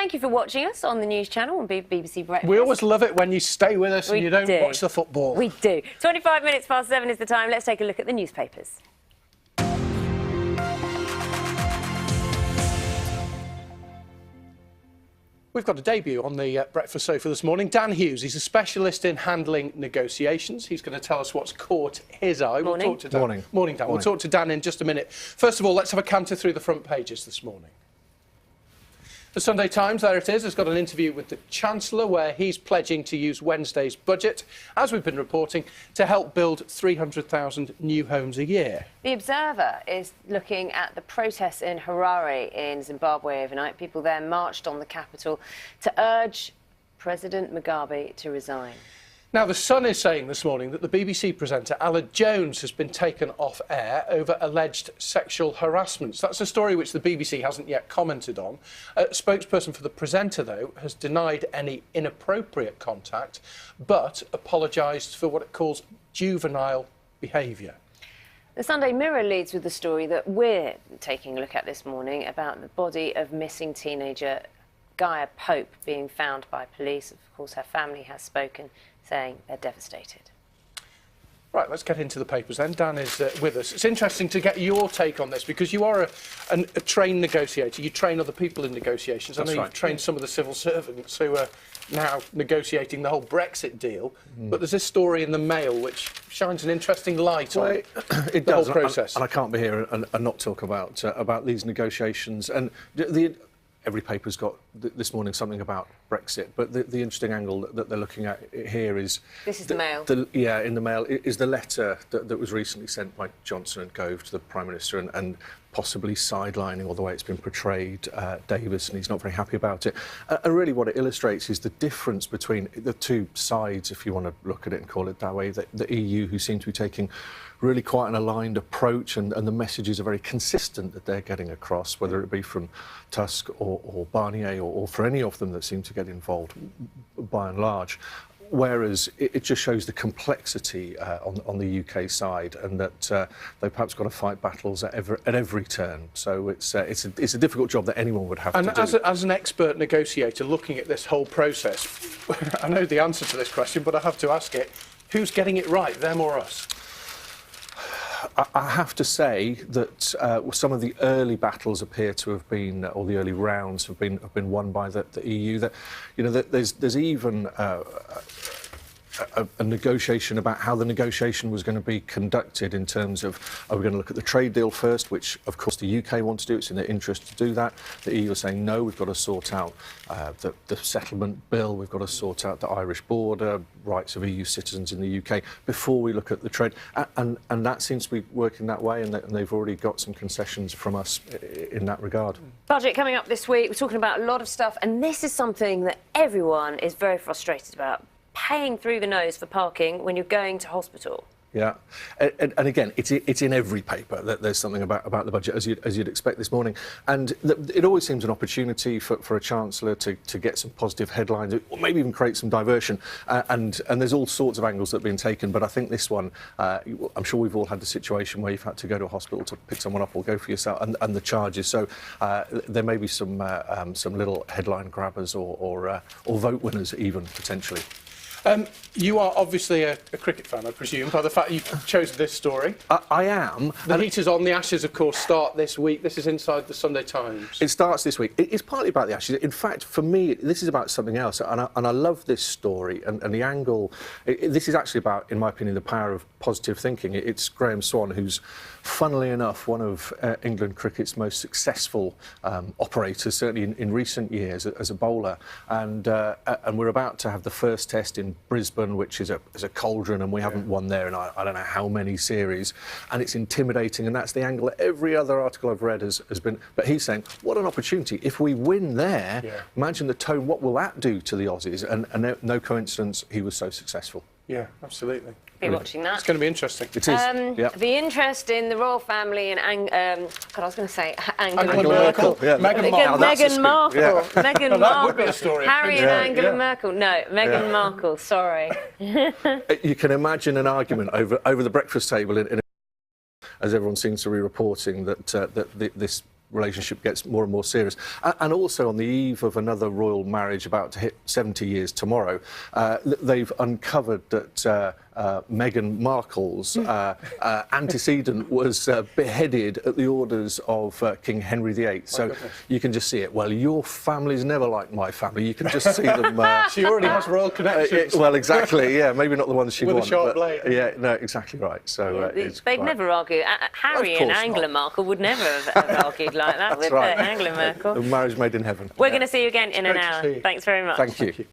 Thank you for watching us on the news channel on BBC Breakfast. We always love it when you stay with us and you don't watch the football. We do. 25 minutes past 7 is the time. Let's take a look at the newspapers. We've got a debut on the breakfast sofa this morning. Dan Hughes, he's a specialist in handling negotiations. He's going to tell us what's caught his eye. Morning. We'll talk to Dan. Morning. Morning, Dan. Morning. We'll talk to Dan in just a minute. First of all, let's have a canter through the front pages this morning. The Sunday Times, there it is, has got an interview with the Chancellor where he's pledging to use Wednesday's budget, as we've been reporting, to help build 300,000 new homes a year. The Observer is looking at the protests in Harare in Zimbabwe overnight. People there marched on the capital to urge President Mugabe to resign. Now, The Sun is saying this morning that the BBC presenter Alan Jones has been taken off air over alleged sexual harassment. That's a story which the BBC hasn't yet commented on. A spokesperson for the presenter, though, has denied any inappropriate contact, but apologised for what it calls juvenile behaviour. The Sunday Mirror leads with the story that we're taking a look at this morning about the body of missing teenager Gaia Pope being found by police. Of course, her family has spoken, saying they're devastated. Right, let's get into the papers then. Dan is with us. It's interesting to get your take on this because you are a trained negotiator. You train other people in negotiations. That's I know right. You've trained some of the civil servants who are now negotiating the whole Brexit deal. But there's this story in the Mail which shines an interesting light on it the whole does, process. and I can't be here and not talk about these negotiations. And every paper's got this morning something about Brexit, but the interesting angle that they're looking at here is... This is the Mail. In the Mail is the letter that was recently sent by Johnson and Gove to the Prime Minister and possibly sidelining all the way it's been portrayed Davis, and he's not very happy about it. And really what it illustrates is the difference between the two sides, if you want to look at it and call it that way, the EU, who seem to be taking really quite an aligned approach, and the messages are very consistent that they're getting across, whether it be from Tusk or Barnier or for any of them that seem to get involved by and large. Whereas it just shows the complexity on the UK side, and that they've perhaps got to fight battles at every turn. So it's a difficult job that anyone would have to do. And as an expert negotiator looking at this whole process, I know the answer to this question, but I have to ask it: who's getting it right, them or us? I have to say that some of the early battles appear to have been, or the early rounds have been won by the EU. That, you know, that there's even a negotiation about how the negotiation was going to be conducted in terms of, are we going to look at the trade deal first, which of course the UK want to do, it's in their interest to do that. The EU are saying no, we've got to sort out the settlement bill, we've got to sort out the Irish border, rights of EU citizens in the UK before we look at the trade, and that seems to be working that way, and they've already got some concessions from us in that regard. Budget coming up this week. We're talking about a lot of stuff, and this is something that everyone is very frustrated about. Paying through the nose for parking when you're going to hospital. Yeah, and again, it's in every paper that there's something about the budget, as you'd expect this morning. And it always seems an opportunity for a Chancellor to get some positive headlines, or maybe even create some diversion. And there's all sorts of angles that have been taken. But I think this one, I'm sure we've all had the situation where you've had to go to a hospital to pick someone up or go for yourself, and the charges. So there may be some little headline grabbers or vote winners even, potentially. You are obviously a cricket fan, I presume, by the fact you've chosen this story. I am. The heat is on. The Ashes, of course, start this week. This is inside the Sunday Times. It starts this week. It's partly about the Ashes. In fact, for me, this is about something else. And I love this story and the angle. This is actually about, in my opinion, the power of positive thinking. It's Graham Swan, who's, funnily enough, one of England cricket's most successful operators, certainly in recent years as a bowler. And we're about to have the first test in Brisbane, which is a cauldron, and we haven't won there in I don't know how many series, and it's intimidating, and that's the angle that every other article I've read has been. But he's saying, what an opportunity. If we win there, imagine the tone, what will that do to the Aussies? And no coincidence, he was so successful. Yeah, absolutely. Be watching that. It's going to be interesting. It is. The interest in the royal family and God, I was going to say Angela Merkel. Yeah. Meghan Markle. Yeah. Meghan That Markle. would be a story. Harry and Angela Merkel. No, Meghan Markle. Sorry. You can imagine an argument over the breakfast table as everyone seems to be reporting that this relationship gets more and more serious. And also on the eve of another royal marriage about to hit 70 years tomorrow, they've uncovered that Meghan Markle's antecedent was beheaded at the orders of King Henry VIII. So you can just see it. Well, your family's never like my family. You can just see them. She already has royal connections. Well, exactly. Yeah, maybe not the ones she With wants. a sharp blade. Yeah, no, exactly right. So they'd never argue. Harry and Angela Merkel would never have argued like that, would they? Angela Merkel. A marriage made in heaven. We're going to see you again in an great to hour. see you. Thanks very much. Thank you.